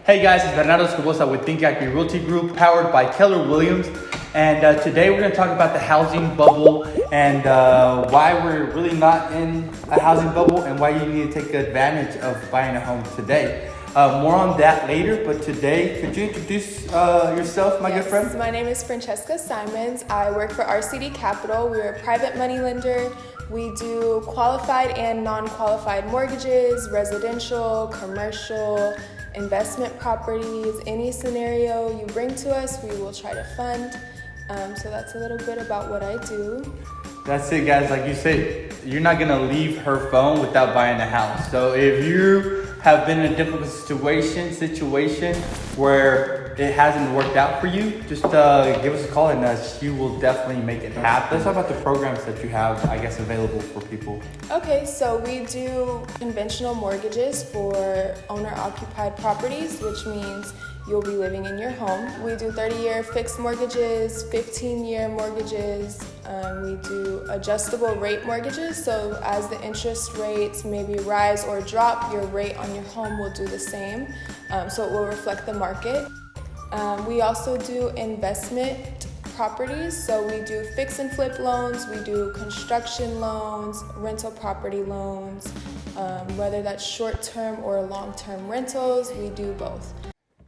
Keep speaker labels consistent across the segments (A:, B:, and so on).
A: Hey guys, it's Bernardo Escobosa with Think.Act.BE Realty Group, powered by Keller Williams. And today we're going to talk about the housing bubble and why we're really not in a housing bubble and why you need to take advantage of buying a home today. More on that later, but today, could you introduce yourself, my good friend?
B: My name is Francesca Simons. I work for RCD Capital. We're a private money lender. We do qualified and non-qualified mortgages, residential, commercial, investment properties. Any scenario you bring to us, we will try to fund. So that's a little bit about what I do.
A: That's it, guys. Like you said, you're not going to leave her phone without buying a house. So if you have been in a difficult situation where it hasn't worked out for you, just give us a call and she will definitely make it happen. Let's talk about the programs that you have, I guess, available for people.
B: Okay, so we do conventional mortgages for owner-occupied properties, which means you'll be living in your home. We do 30-year fixed mortgages, 15-year mortgages. We do adjustable rate mortgages, so as the interest rates maybe rise or drop, your rate on your home will do the same, so it will reflect the market. We also do investment properties, so we do fix and flip loans, we do construction loans, rental property loans, whether that's short-term or long-term rentals, we do both.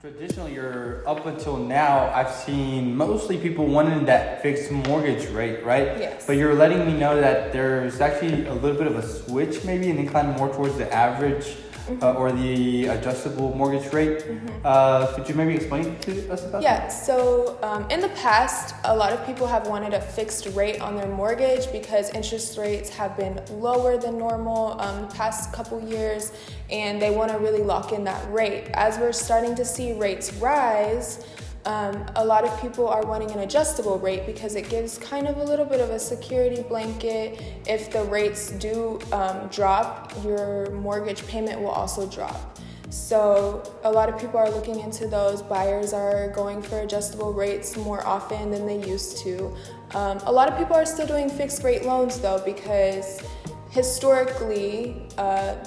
A: Traditionally, up until now, I've seen mostly people wanting that fixed mortgage rate, right?
B: Yes.
A: But you're letting me know that there's actually a little bit of a switch, maybe an incline more towards the average or the adjustable mortgage rate. Could you maybe explain to us about that?
B: Yeah, so in the past, a lot of people have wanted a fixed rate on their mortgage because interest rates have been lower than normal the past couple years, and they want to really lock in that rate. As we're starting to see rates rise, a lot of people are wanting an adjustable rate because it gives kind of a little bit of a security blanket. If the rates do drop, your mortgage payment will also drop. So a lot of people are looking into those. Buyers are going for adjustable rates more often than they used to. A lot of people are still doing fixed rate loans though, because historically,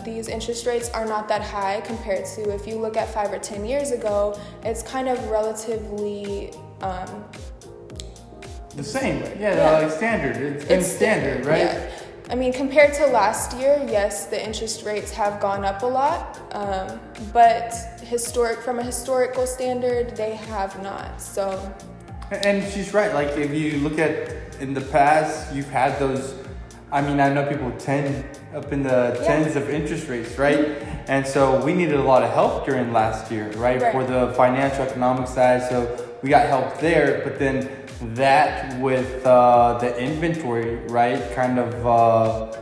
B: these interest rates are not that high compared to if you look at 5 or 10 years ago, it's kind of relatively
A: the same. Like standard. It's been standard, right?
B: Yeah. I mean, compared to last year, yes, the interest rates have gone up a lot, but from a historical standard, they have not. So,
A: and she's right. Like if you look at in the past, you've had those. I mean, I know people up in the tens of interest rates, right? And so we needed a lot of help during last year, right? For the financial economic side. So we got help there, but then that with the inventory, right, kind of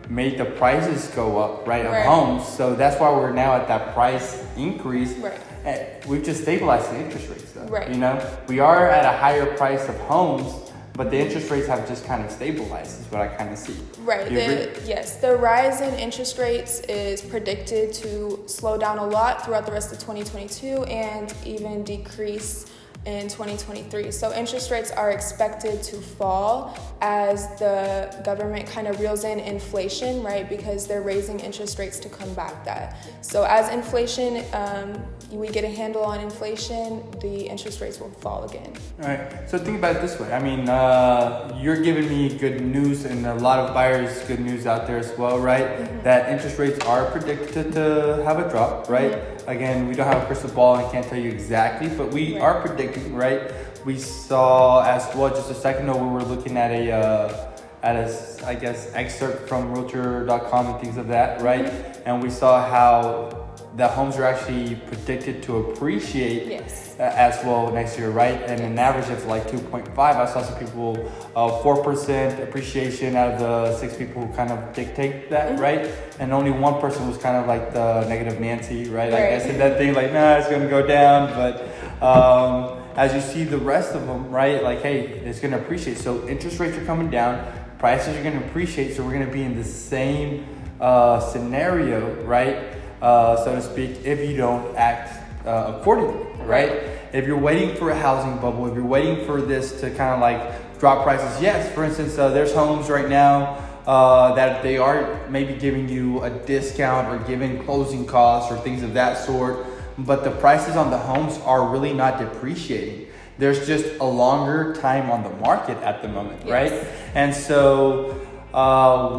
A: made the prices go up, right, of homes. So that's why we're now at that price increase. We've just stabilized the interest rates, though. You know, we are at a higher price of homes, but the interest rates have just kind of stabilized, is what I kind of see.
B: The rise in interest rates is predicted to slow down a lot throughout the rest of 2022 and even decrease in 2023. So interest rates are expected to fall as the government kind of reels in inflation, right? Because they're raising interest rates to combat that. So as inflation, we get a handle on inflation, the interest rates will fall again.
A: All right. So think about it this way. I mean, you're giving me good news and a lot of buyers good news out there as well, right? That interest rates are predicted to have a drop, right? Again, we don't have a crystal ball and can't tell you exactly, but we are predicting, right? We saw as well just a second ago, we were looking at I guess, excerpt from Realtor.com and things of that, right? And we saw how the homes are actually predicted to appreciate as well next year, right? And an average of like 2.5. I saw some people 4% appreciation out of the 6 people who kind of dictate that, right? And only one person was kind of like the negative Nancy, right? I said that thing like, nah, it's gonna go down, but as you see the rest of them, right? Like, hey, it's gonna appreciate. So interest rates are coming down, prices are gonna appreciate, so we're gonna be in the same scenario, right? So to speak, if you don't act accordingly, right? If you're waiting for a housing bubble, if you're waiting for this to kind of like drop prices, yes, for instance, there's homes right now that they are maybe giving you a discount or giving closing costs or things of that sort. but the prices on the homes are really not depreciating. There's just a longer time on the market at the moment, right? And so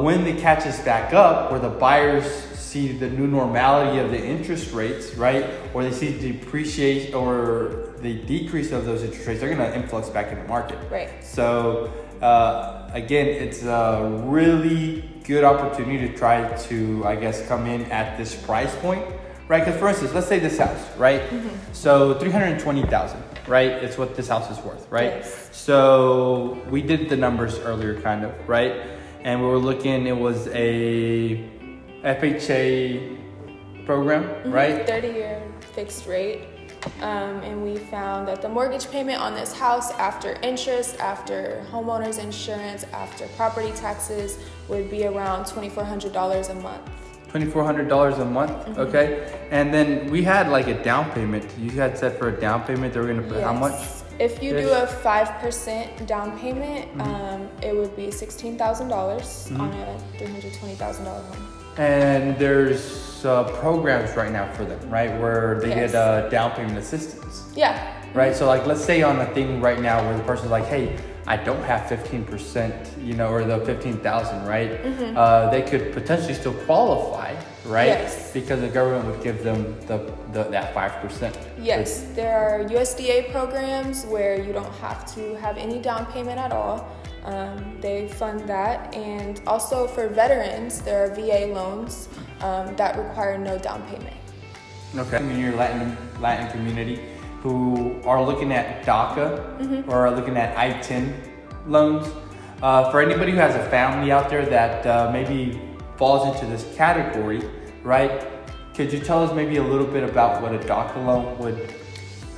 A: when it catches back up, where the buyers see the new normality of the interest rates, right? Or they see depreciation or the decrease of those interest rates, they're gonna influx back in the market.
B: Right.
A: So again, it's a really good opportunity to try to, I guess, come in at this price point, right? Because for instance, let's say this house, right? So $320,000, right? It's what this house is worth, right?
B: Yes.
A: So we did the numbers earlier, kind of, right? And we were looking, it was a FHA program, right?
B: 30-year fixed rate. And we found that the mortgage payment on this house after interest, after homeowner's insurance, after property taxes would be around $2,400 a month.
A: $2,400 a month, okay? And then we had like a down payment. You had said for a down payment, they were gonna put how much?
B: If you do a 5% down payment, it would be $16,000 on a $320,000 home.
A: And there's programs right now for them, right? Where they get down payment assistance.
B: Yeah.
A: Right, so like let's say on a thing right now where the person's like, hey, I don't have 15%, you know, or the 15,000, right? They could potentially still qualify, right?
B: Yes.
A: Because the government would give them that 5%.
B: Yes, there are USDA programs where you don't have to have any down payment at all. They fund that, and also for veterans, there are VA loans that require no down payment.
A: Okay. In your Latin community, who are looking at DACA or are looking at I-10 loans. For anybody who has a family out there that maybe falls into this category, right? Could you tell us maybe a little bit about what a DACA loan would?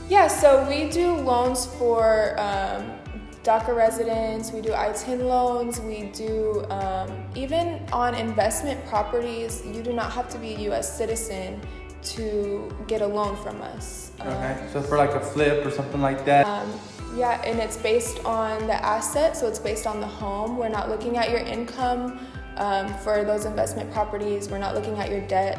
B: Yeah, so we do loans for DACA residents, we do I-10 loans, we do even on investment properties, you do not have to be a U.S. citizen to get a loan from us.
A: Okay, so for like a flip or something like that?
B: Yeah, and it's based on the asset, so it's based on the home. We're not looking at your income for those investment properties. We're not looking at your debt.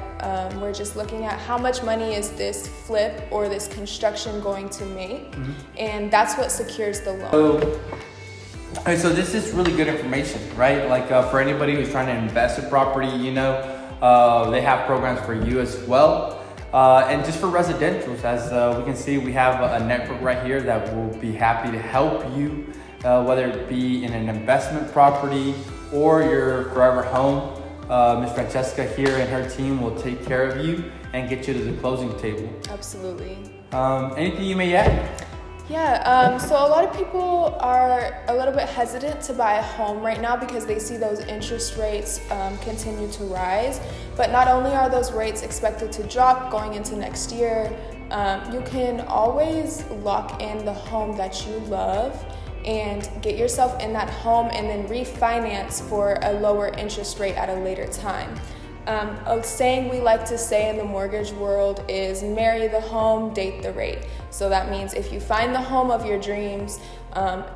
B: We're just looking at how much money is this flip or this construction going to make, and that's what secures the loan.
A: So this is really good information, right? Like for anybody who's trying to invest in property, you know, they have programs for you as well. And just for residentials, as we can see, we have a network right here that will be happy to help you, whether it be in an investment property or your forever home. Ms. Francesca here and her team will take care of you and get you to the closing table.
B: Absolutely.
A: Anything you may add?
B: Yeah, so a lot of people are a little bit hesitant to buy a home right now because they see those interest rates continue to rise. But not only are those rates expected to drop going into next year, you can always lock in the home that you love and get yourself in that home and then refinance for a lower interest rate at a later time. A saying we like to say in the mortgage world is marry the home, date the rate. So that means if you find the home of your dreams,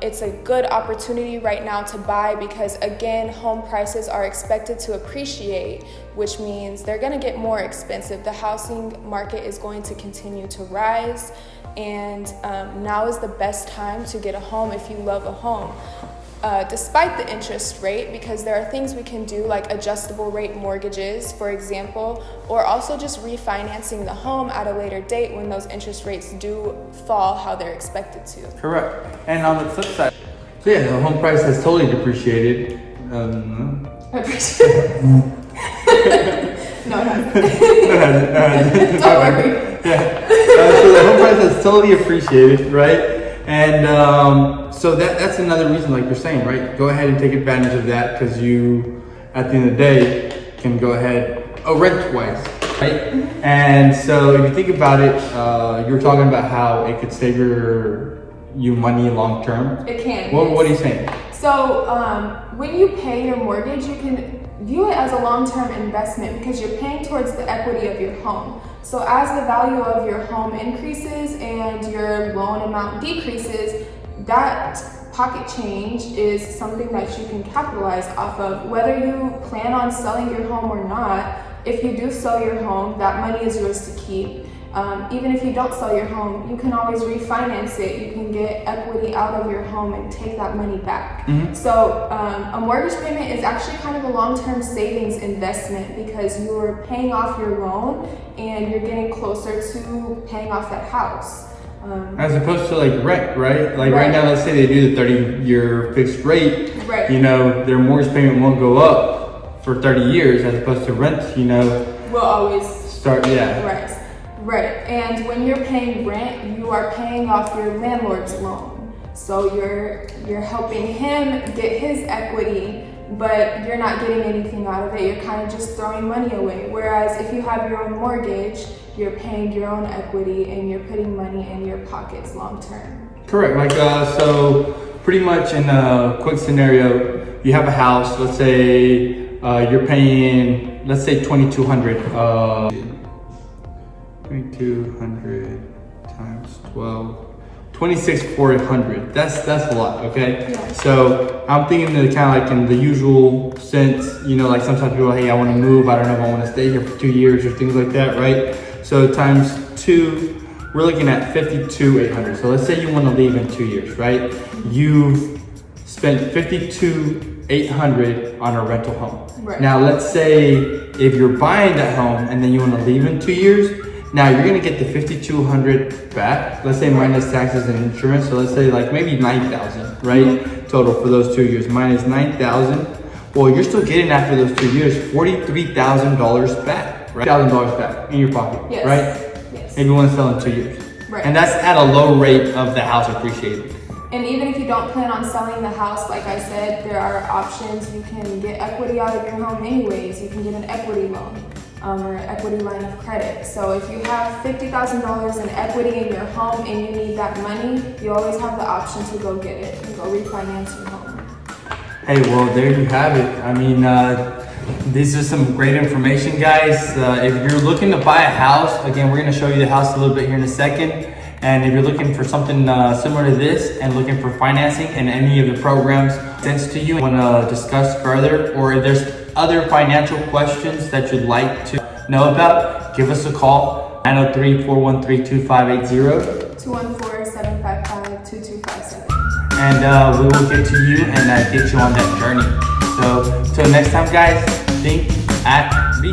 B: it's a good opportunity right now to buy because again, home prices are expected to appreciate, which means they're gonna get more expensive. The housing market is going to continue to rise, and now is the best time to get a home if you love a home. Despite the interest rate, because there are things we can do like adjustable rate mortgages, for example, or also just refinancing the home at a later date when those interest rates do fall how they're expected to.
A: Correct. And on the flip side, so yeah, the home price has totally depreciated.
B: No, it hasn't. Don't worry.
A: Yeah. So the home price has totally appreciated, right? And so that's another reason, like you're saying, right? Go ahead and take advantage of that because you, at the end of the day, can go ahead, rent twice, right? And so if you think about it, you were talking about how it could save you money long term.
B: It can.
A: What are you saying?
B: So when you pay your mortgage, you can view it as a long-term investment because you're paying towards the equity of your home. So as the value of your home increases and your loan amount decreases, that pocket change is something that you can capitalize off of. Whether you plan on selling your home or not, if you do sell your home, that money is yours to keep. Even if you don't sell your home, you can always refinance it. You can get equity out of your home and take that money back. So a mortgage payment is actually kind of a long-term savings investment because you're paying off your loan and you're getting closer to paying off that house.
A: As opposed to like rent, right? Like right now, let's say they do the 30-year fixed rate,
B: Right.
A: you know, their mortgage payment won't go up for 30 years as opposed to rent, you know.
B: Will always
A: start,
B: Right. Right. And when you're paying rent, you are paying off your landlord's loan. So you're helping him get his equity, but you're not getting anything out of it. You're kind of just throwing money away. Whereas if you have your own mortgage, you're paying your own equity and you're putting money in your pockets long term.
A: Correct. Like so pretty much in a quick scenario, you have a house, let's say you're paying, let's say $2,200. 2,200 times 12, 26,400. That's a lot, okay?
B: Yeah.
A: So I'm thinking that kind of like in the usual sense, you know, like sometimes people are, hey, I want to move. I don't know if I want to stay here for 2 years or things like that, right? So times 2, we're looking at 52,800. So let's say you want to leave in 2 years, right? You've spent 52,800 on a rental home.
B: Right.
A: Now let's say if you're buying that home and then you want to leave in 2 years, now you're gonna get the 5,200 back. Let's say minus taxes and insurance. So let's say like maybe 9,000, right? Total for those 2 years, minus 9,000. Well, you're still getting after those 2 years, $43,000 back, right? $1,000 back in your pocket,
B: Yes.
A: right?
B: Yes.
A: Maybe you want to sell in 2 years.
B: Right.
A: And that's at a low rate of the house appreciating.
B: And even if you don't plan on selling the house, like I said, there are options. You can get equity out of your home anyways. You can get an equity loan or an equity line of credit. So if you have $50,000 in equity in your home and you need that money, you always have the option to go get it and go refinance your home.
A: Hey, well, there you have it. I mean, this is some great information, guys. If you're looking to buy a house, again, we're going to show you the house a little bit here in a second. And if you're looking for something similar to this and looking for financing and any of the programs sense to you and want to discuss further, or if there's other financial questions that you'd like to know about, give us a call, 903-413-2580.
B: 214-755-2257.
A: And we will get to you and get you on that journey. So, till next time, guys, think, act, be.